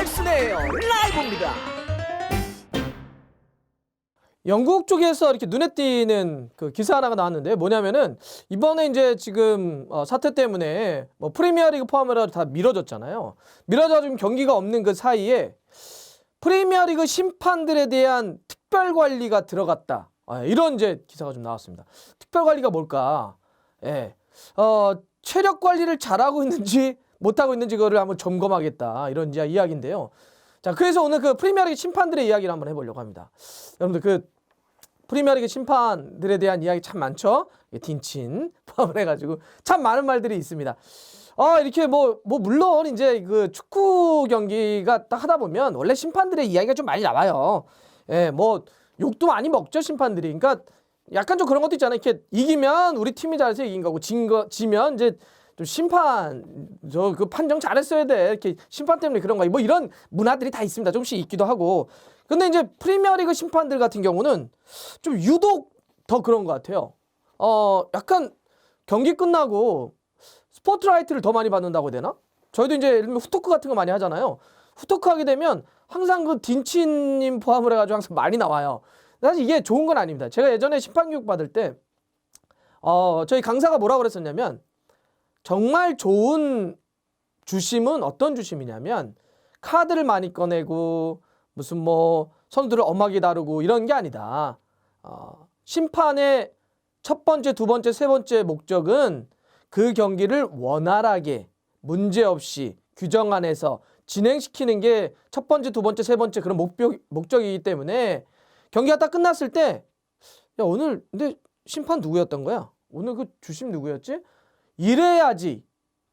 넬슨의 라이브입니다. 영국 쪽에서 이렇게 눈에 띄는 그 기사 하나가 나왔는데 뭐냐면은 이번에 이제 지금 사태 때문에 뭐 프리미어리그 포함해서 다 미뤄졌잖아요. 미뤄져 지금 경기가 없는 그 사이에 프리미어리그 심판들에 대한 특별 관리가 들어갔다. 이런 이제 기사가 좀 나왔습니다. 특별 관리가 뭘까? 예. 체력 관리를 잘하고 있는지 못하고 있는지 그거를 한번 점검하겠다. 이런 이야기인데요. 자, 그래서 오늘 그 프리미어리그 심판들의 이야기를 한번 해보려고 합니다. 여러분들 그 프리미어리그 심판들에 대한 이야기 참 많죠? 딘친 포함을 해가지고 참 많은 말들이 있습니다. 이렇게 뭐 물론 이제 그 축구 경기가 딱 하다 보면 원래 심판들의 이야기가 좀 많이 나와요. 예, 뭐 욕도 많이 먹죠, 심판들이. 그러니까 약간 좀 그런 것도 있잖아요. 이렇게 이기면 우리 팀이 잘해서 이긴 거고 지면 이제 좀 심판 그 판정 잘했어야 돼. 이렇게 심판 때문에 그런 거. 뭐 이런 문화들이 다 있습니다. 조금씩 있기도 하고. 근데 이제 프리미어리그 심판들 같은 경우는 좀 유독 더 그런 것 같아요. 약간 경기 끝나고 스포트라이트를 더 많이 받는다고 해야 되나? 저희도 이제 예를 들면 후토크 같은 거 많이 하잖아요. 후토크 하게 되면 항상 그 딘치님 포함을 해가지고 항상 많이 나와요. 사실 이게 좋은 건 아닙니다. 제가 예전에 심판 교육 받을 때 저희 강사가 뭐라고 그랬었냐면 정말 좋은 주심은 어떤 주심이냐면 카드를 많이 꺼내고 무슨 뭐 선수들을 엄하게 다루고 이런 게 아니다. 심판의 첫 번째, 두 번째, 세 번째 목적은 그 경기를 원활하게 문제없이 규정 안에서 진행시키는 게 첫 번째, 두 번째, 세 번째 그런 목적이기 때문에 경기가 딱 끝났을 때 야, 오늘 근데 심판 누구였던 거야? 오늘 그 주심 누구였지? 이래야지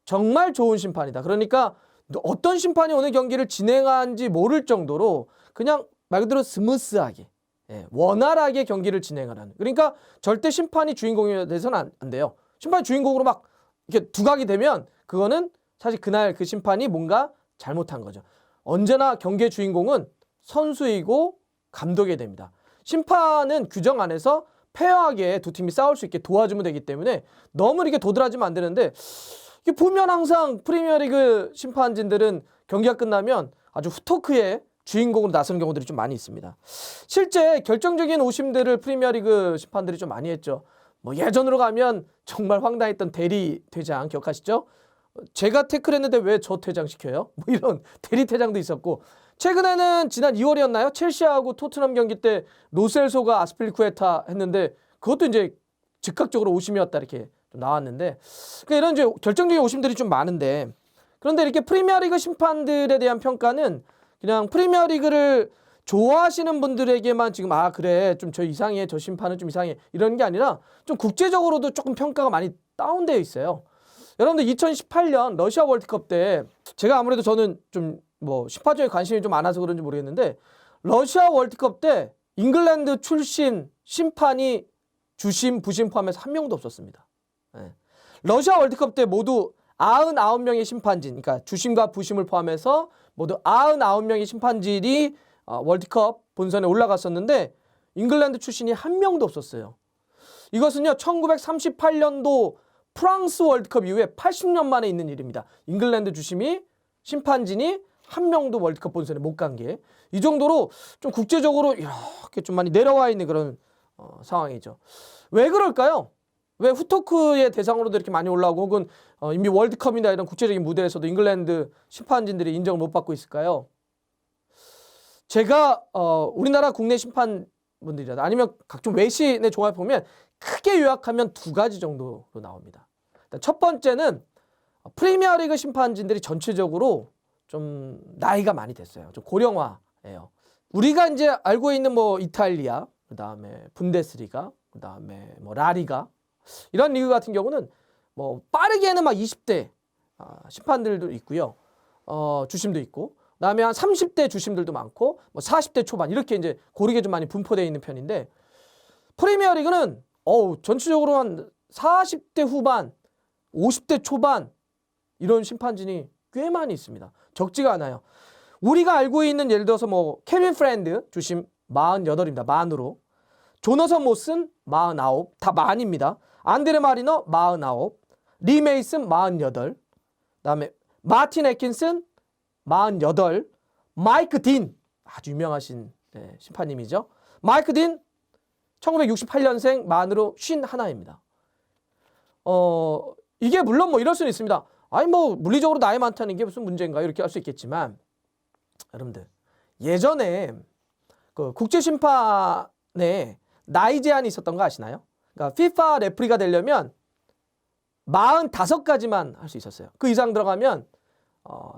정말 좋은 심판이다. 그러니까 어떤 심판이 오늘 경기를 진행한지 모를 정도로 그냥 말 그대로 스무스하게 원활하게 경기를 진행하라는. 그러니까 절대 심판이 주인공이 돼서는 안 돼요. 심판이 주인공으로 막 이렇게 두각이 되면 그거는 사실 그날 그 심판이 뭔가 잘못한 거죠. 언제나 경기의 주인공은 선수이고 감독이 됩니다. 심판은 규정 안에서 페어하게 두 팀이 싸울 수 있게 도와주면 되기 때문에 너무 이렇게 도드라지면 안 되는데 보면 항상 프리미어리그 심판진들은 경기가 끝나면 아주 후토크의 주인공으로 나서는 경우들이 좀 많이 있습니다. 실제 결정적인 오심들을 프리미어리그 심판들이 좀 많이 했죠. 뭐 예전으로 가면 정말 황당했던 대리 퇴장 기억하시죠? 제가 태클했는데 왜 저 퇴장시켜요? 뭐 이런 대리 퇴장도 있었고 최근에는 지난 2월이었나요? 첼시하고 토트넘 경기 때 로셀소가 아스필리쿠에타 했는데 그것도 이제 즉각적으로 오심이었다 이렇게 나왔는데 그러니까 이런 이제 결정적인 오심들이 좀 많은데 그런데 이렇게 프리미어리그 심판들에 대한 평가는 그냥 프리미어리그를 좋아하시는 분들에게만 지금 그래 좀 저 이상해 저 심판은 좀 이상해 이런 게 아니라 좀 국제적으로도 조금 평가가 많이 다운되어 있어요. 여러분들 2018년 러시아 월드컵 때 제가 아무래도 저는 좀 뭐 심판적인 관심이 좀 많아서 그런지 모르겠는데 러시아 월드컵 때 잉글랜드 출신 심판이 주심 부심 포함해서 한 명도 없었습니다. 러시아 월드컵 때 모두 99명의 심판진, 그러니까 주심과 부심을 포함해서 모두 99명의 심판진이 월드컵 본선에 올라갔었는데 잉글랜드 출신이 한 명도 없었어요. 이것은요 1938년도 프랑스 월드컵 이후에 80년 만에 있는 일입니다. 잉글랜드 주심이 심판진이 한 명도 월드컵 본선에 못 간 게 이 정도로 좀 국제적으로 이렇게 좀 많이 내려와 있는 그런 상황이죠. 왜 그럴까요? 왜 후토크의 대상으로도 이렇게 많이 올라오고 혹은 이미 월드컵이나 이런 국제적인 무대에서도 잉글랜드 심판진들이 인정을 못 받고 있을까요? 제가 우리나라 국내 심판분들이라도 아니면 각종 외신의 종합을 보면 크게 요약하면 두 가지 정도로 나옵니다. 첫 번째는 프리미어리그 심판진들이 전체적으로 좀 나이가 많이 됐어요. 좀 고령화예요. 우리가 이제 알고 있는 뭐 이탈리아, 그다음에 분데스리가, 그다음에 뭐 라리가 이런 리그 같은 경우는 뭐 빠르게는 막 20대 심판들도 있고요. 주심도 있고 그다음에 한 30대 주심들도 많고 뭐 40대 초반 이렇게 이제 고르게 좀 많이 분포되어 있는 편인데 프리미어리그는 전체적으로 한 40대 후반, 50대 초반 이런 심판진이 꽤 많이 있습니다. 적지가 않아요. 우리가 알고 있는 예를 들어서 뭐 케빈 프렌드 주심 48입니다. 만으로. 조너선 모슨 49, 다 만입니다. 안드레 마리너 49, 리 메이슨 48, 그다음에 마틴 애킨슨 48, 마이크 딘, 아주 유명하신 심판님이죠. 마이크 딘 1968년생, 만으로 51입니다. 이게 물론 뭐 이럴 수는 있습니다. 아니 뭐 물리적으로 나이 많다는 게 무슨 문제인가요? 이렇게 할 수 있겠지만, 여러분들 예전에 그 국제심판에 나이 제한이 있었던 거 아시나요? 그러니까 FIFA 레프리가 되려면 45가지만 할 수 있었어요. 그 이상 들어가면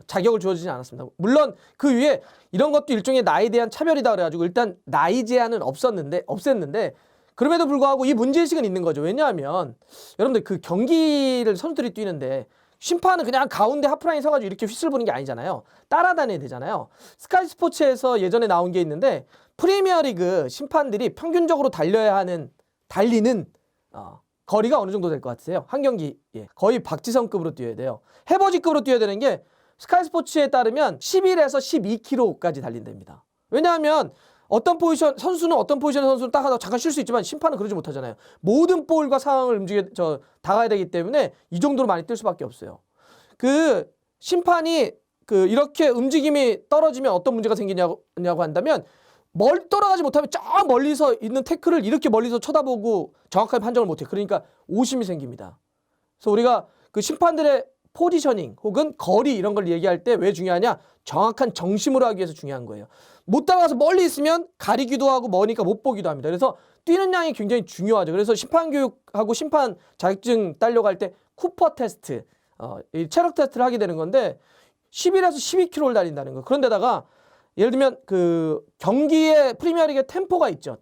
자격을 주어지지 않았습니다. 물론 그 위에 이런 것도 일종의 나이에 대한 차별이다 그래가지고 일단 나이 제한은 없앴는데 그럼에도 불구하고 이 문제의식은 있는 거죠. 왜냐하면 여러분들 그 경기를 선수들이 뛰는데 심판은 그냥 가운데 하프라인 서가지고 이렇게 휘슬 부는 게 아니잖아요. 따라다녀야 되잖아요. 스카이 스포츠에서 예전에 나온 게 있는데 프리미어리그 심판들이 평균적으로 달리는 거리가 어느 정도 될 것 같으세요? 한 경기 거의 박지성급으로 뛰어야 돼요. 해버지급으로 뛰어야 되는 게 스카이 스포츠에 따르면 11에서 12km까지 달린답니다. 왜냐하면 선수는 어떤 포지션의 선수는 딱 하다 잠깐 쉴 수 있지만 심판은 그러지 못하잖아요. 모든 볼과 상황을 다가야 되기 때문에 이 정도로 많이 뛸 수밖에 없어요. 그 심판이 이렇게 움직임이 떨어지면 어떤 문제가 생기냐고 한다면 떨어가지 못하면 저 멀리서 있는 태클을 이렇게 멀리서 쳐다보고 정확하게 판정을 못해. 그러니까 오심이 생깁니다. 그래서 우리가 그 심판들의 포지셔닝 혹은 거리 이런 걸 얘기할 때 왜 중요하냐? 정확한 정심으로 하기 위해서 중요한 거예요. 못 따라가서 멀리 있으면 가리기도 하고 머니까 못 보기도 합니다. 그래서 뛰는 양이 굉장히 중요하죠. 그래서 심판 교육하고 심판 자격증 따려고 할 때 쿠퍼 테스트, 이 체력 테스트를 하게 되는 건데 11에서 12km를 달린다는 거예요. 그런데다가 예를 들면 그 경기의 프리미어리그의 템포가 있죠.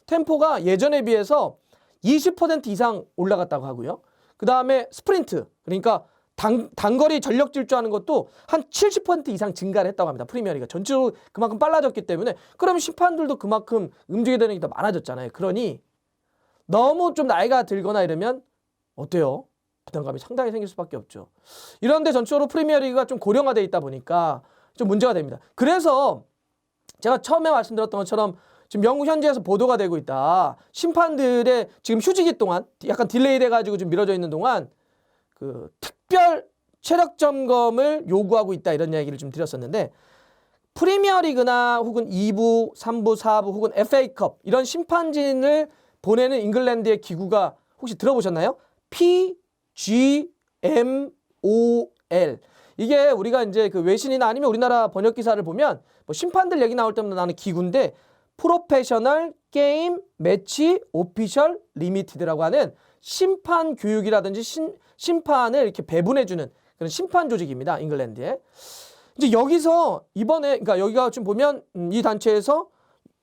템포가 예전에 비해서 20% 이상 올라갔다고 하고요. 그 다음에 스프린트, 그러니까 단거리 전력 질주하는 것도 한 70% 이상 증가를 했다고 합니다. 프리미어리가 전체적으로 그만큼 빨라졌기 때문에 그러면 심판들도 그만큼 움직여야 되는 게 더 많아졌잖아요. 그러니 너무 좀 나이가 들거나 이러면 어때요? 부담감이 상당히 생길 수밖에 없죠. 이런데 전체적으로 프리미어리그가 좀 고령화되어 있다 보니까 좀 문제가 됩니다. 그래서 제가 처음에 말씀드렸던 것처럼 지금 영국 현지에서 보도가 되고 있다. 심판들의 지금 휴지기 동안 약간 딜레이 돼가지고 좀 미뤄져 있는 동안 그 특별 체력 점검을 요구하고 있다, 이런 이야기를 좀 드렸었는데, 프리미어리그나 혹은 2부, 3부, 4부 혹은 FA컵 이런 심판진을 보내는 잉글랜드의 기구가 혹시 들어보셨나요? PGMOL. 이게 우리가 이제 그 외신이나 아니면 우리나라 번역 기사를 보면 뭐 심판들 얘기 나올 때마다 나는 기구인데, 프로페셔널 게임 매치 오피셜 리미티드라고 하는 심판 교육이라든지 심판을 이렇게 배분해주는 그런 심판 조직입니다. 잉글랜드에. 이제 여기서 이번에, 그러니까 여기가 좀 보면 이 단체에서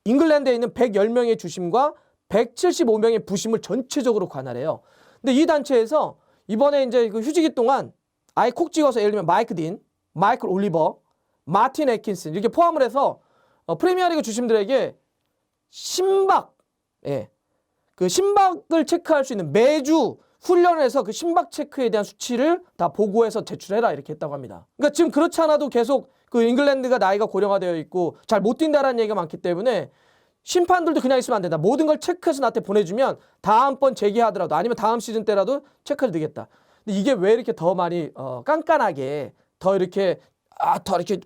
잉글랜드에 있는 110명의 주심과 175명의 부심을 전체적으로 관할해요. 근데 이 단체에서 이번에 이제 그 휴지기 동안 아예 콕 찍어서 예를 들면 마이크 딘, 마이클 올리버, 마틴 애킨슨 이렇게 포함을 해서 프리미어리그 주심들에게 그 심박을 체크할 수 있는, 매주 훈련을 해서 그 심박 체크에 대한 수치를 다 보고해서 제출해라, 이렇게 했다고 합니다. 그러니까 지금 그렇지 않아도 계속 그 잉글랜드가 나이가 고령화되어 있고 잘 못 뛴다라는 얘기가 많기 때문에 심판들도 그냥 있으면 안 된다. 모든 걸 체크해서 나한테 보내주면 다음번 재개하더라도 아니면 다음 시즌 때라도 체크를 드리겠다. 근데 이게 왜 이렇게 더 많이 깐깐하게 더 이렇게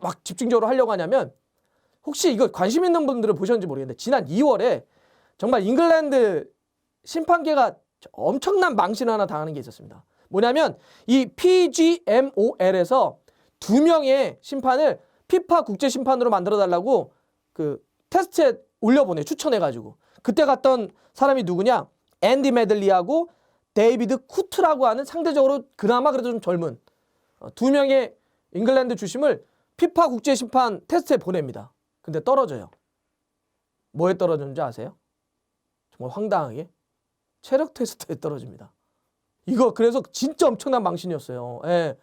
막 집중적으로 하려고 하냐면, 혹시 이거 관심 있는 분들은 보셨는지 모르겠는데 지난 2월에 정말 잉글랜드 심판계가 엄청난 망신을 하나 당하는 게 있었습니다. 뭐냐면 이 PGMOL에서 2명의 심판을 피파 국제심판으로 만들어달라고 그 테스트에 올려보내, 추천해가지고. 그때 갔던 사람이 누구냐? 앤디 메들리하고 데이비드 쿠트라고 하는 상대적으로 그나마 그래도 좀 젊은 2명의 잉글랜드 주심을 피파 국제심판 테스트에 보냅니다. 근데 떨어져요. 뭐에 떨어졌는지 아세요? 정말 황당하게 체력 테스트에 떨어집니다. 이거 그래서 진짜 엄청난 망신이었어요. 예.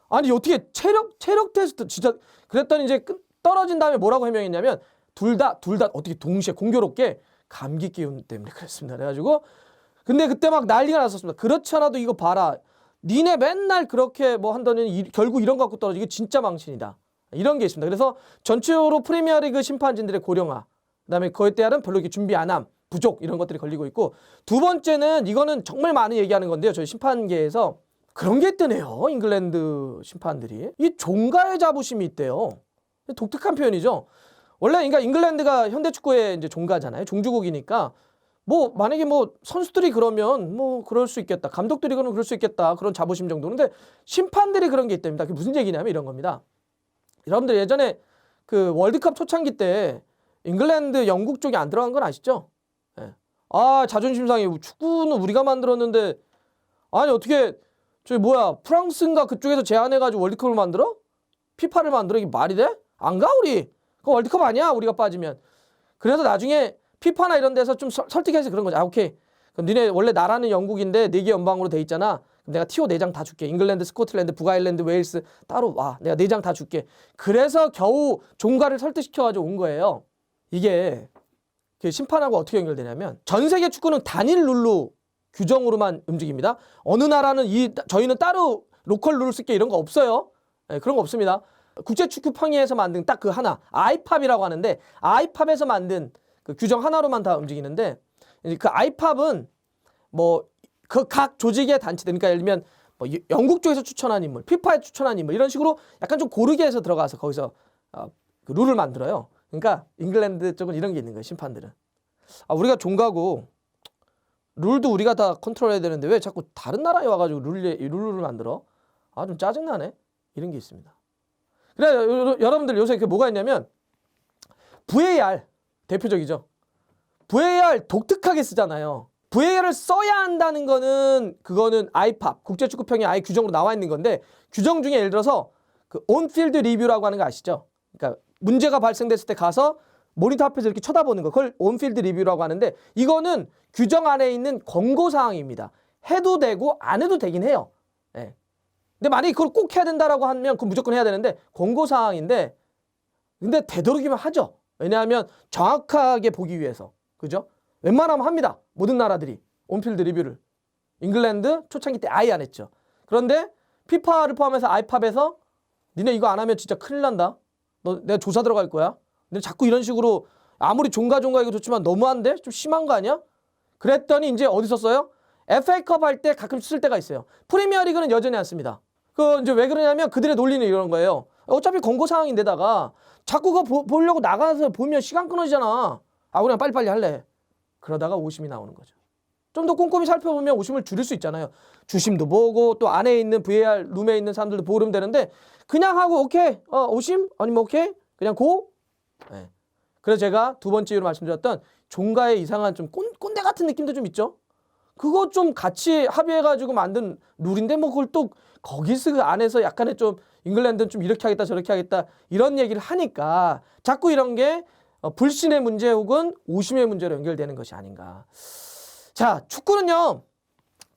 아니 어떻게 체력 테스트 진짜. 그랬더니 이제 떨어진 다음에 뭐라고 해명했냐면 둘 다 어떻게 동시에 공교롭게 감기 기운 때문에 그랬습니다. 그래가지고 근데 그때 막 난리가 났었습니다. 그렇지 않아도 이거 봐라, 니네 맨날 그렇게 뭐 한다니 결국 이런 거 갖고 떨어지고 진짜 망신이다, 이런 게 있습니다. 그래서 전체적으로 프리미어리그 심판진들의 고령화, 그다음에 그에 따른 별로 이렇게 준비 안 함, 부족, 이런 것들이 걸리고 있고, 두 번째는 이거는 정말 많이 얘기하는 건데요. 저희 심판계에서 그런 게 있더네요. 잉글랜드 심판들이 이 종가의 자부심이 있대요. 독특한 표현이죠. 원래 그러니까 잉글랜드가 현대 축구의 이제 종가잖아요. 종주국이니까 뭐 만약에 뭐 선수들이 그러면 뭐 그럴 수 있겠다. 감독들이 그러면 그럴 수 있겠다. 그런 자부심 정도는. 근데 심판들이 그런 게 있답니다. 그게 무슨 얘기냐면 이런 겁니다. 여러분들 예전에 그 월드컵 초창기 때 잉글랜드, 영국 쪽이 안 들어간 건 아시죠? 예. 아, 자존심 상해. 축구는 우리가 만들었는데 아니 어떻게 저기 뭐야 프랑스인가 그쪽에서 제안해가지고 월드컵을 만들어? 피파를 만들어? 이게 말이 돼? 안 가 우리? 그 월드컵 아니야 우리가 빠지면. 그래서 나중에 피파나 이런 데서 좀 설득해서 그런 거지. 아 오케이. 그럼 니네 원래 나라는 영국인데 4개 연방으로 돼 있잖아. 그럼 내가 티오 4장 다 줄게. 잉글랜드, 스코틀랜드, 북아일랜드, 웨일스 따로 와. 내가 4장 다 줄게. 그래서 겨우 종가를 설득시켜가지고 온 거예요. 이게 심판하고 어떻게 연결되냐면 전 세계 축구는 단일 룰로 규정으로만 움직입니다. 어느 나라는 저희는 따로 로컬 룰 쓸게 이런 거 없어요. 네, 그런 거 없습니다. 국제축구평의회에서 만든 딱 그 하나 아이팝이라고 하는데 아이팝에서 만든 그 규정 하나로만 다 움직이는데 그 아이팝은 뭐 그 각 조직의 단체들 그러니까 예를 들면 뭐 영국 쪽에서 추천한 인물, 피파에 추천한 인물 이런 식으로 약간 좀 고르게 해서 들어가서 거기서 그 룰을 만들어요. 그러니까 잉글랜드 쪽은 이런 게 있는 거예요. 심판들은 아 우리가 종가고 룰도 우리가 다 컨트롤해야 되는데 왜 자꾸 다른 나라에 와가지고 룰을 만들어? 아 좀 짜증나네. 이런 게 있습니다. 그래 여러분들 요새 그 뭐가 있냐면 VAR 대표적이죠. VAR 독특하게 쓰잖아요. VAR을 써야 한다는 거는 그거는 아이팝 국제축구평의 아예 규정으로 나와 있는 건데 규정 중에 예를 들어서 그 온필드 리뷰라고 하는 거 아시죠? 그러니까 문제가 발생됐을 때 가서 모니터 앞에서 이렇게 쳐다보는 거 그걸 온필드 리뷰라고 하는데 이거는 규정 안에 있는 권고사항입니다. 해도 되고 안 해도 되긴 해요. 네. 근데 만약에 그걸 꼭 해야 된다라고 하면 그건 무조건 해야 되는데 권고사항인데 근데 되도록이면 하죠. 왜냐하면 정확하게 보기 위해서. 그죠? 웬만하면 합니다. 모든 나라들이 온필드 리뷰를. 잉글랜드 초창기 때 아예 안 했죠. 그런데 피파를 포함해서 아이팝에서 니네 이거 안 하면 진짜 큰일 난다. 내가 조사 들어갈 거야. 근데 자꾸 이런 식으로 아무리 종가 이거 좋지만 너무한데? 좀 심한 거 아니야? 그랬더니 이제 어디서 써요? FA컵 할 때 가끔 쓸 때가 있어요. 프리미어리그는 여전히 안 씁니다. 그 이제 왜 그러냐면 그들의 논리는 이런 거예요. 어차피 권고사항인데다가 자꾸 그거 보려고 나가서 보면 시간 끊어지잖아. 아 그냥 빨리빨리 할래. 그러다가 오심이 나오는 거죠. 좀 더 꼼꼼히 살펴보면 오심을 줄일 수 있잖아요. 주심도 보고 또 안에 있는 VAR 룸에 있는 사람들도 보면 되는데 그냥 하고 오케이 오심 아니면 오케이 그냥 고. 네. 그래서 제가 두 번째 이유로 말씀드렸던 종가의 이상한 좀 꼰대 같은 느낌도 좀 있죠. 그거 좀 같이 합의해가지고 만든 룰인데 뭐 그걸 또 거기서 그 안에서 약간의 좀 잉글랜드는 좀 이렇게 하겠다 저렇게 하겠다 이런 얘기를 하니까 자꾸 이런 게 불신의 문제 혹은 오심의 문제로 연결되는 것이 아닌가. 자, 축구는요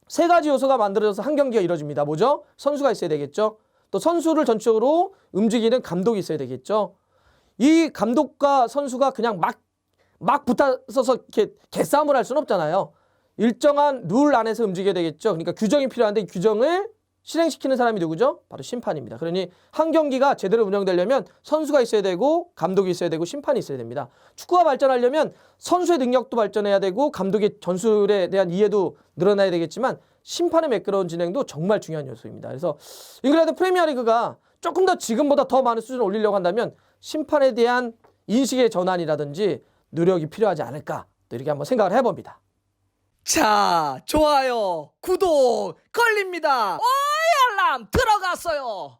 3가지 요소가 만들어져서 한 경기가 이루어집니다. 뭐죠? 선수가 있어야 되겠죠. 또 선수를 전적으로 움직이는 감독이 있어야 되겠죠. 이 감독과 선수가 그냥 막 붙어서 이렇게 개싸움을 할 수는 없잖아요. 일정한 룰 안에서 움직여야 되겠죠. 그러니까 규정이 필요한데 이 규정을 실행시키는 사람이 누구죠? 바로 심판입니다. 그러니 한 경기가 제대로 운영되려면 선수가 있어야 되고 감독이 있어야 되고 심판이 있어야 됩니다. 축구가 발전하려면 선수의 능력도 발전해야 되고 감독의 전술에 대한 이해도 늘어나야 되겠지만 심판의 매끄러운 진행도 정말 중요한 요소입니다. 그래서 잉글랜드 프리미어리그가 조금 더 지금보다 더 많은 수준을 올리려고 한다면 심판에 대한 인식의 전환이라든지 노력이 필요하지 않을까 또 이렇게 한번 생각을 해봅니다. 자, 좋아요, 구독 걸립니다. 알람 들어갔어요.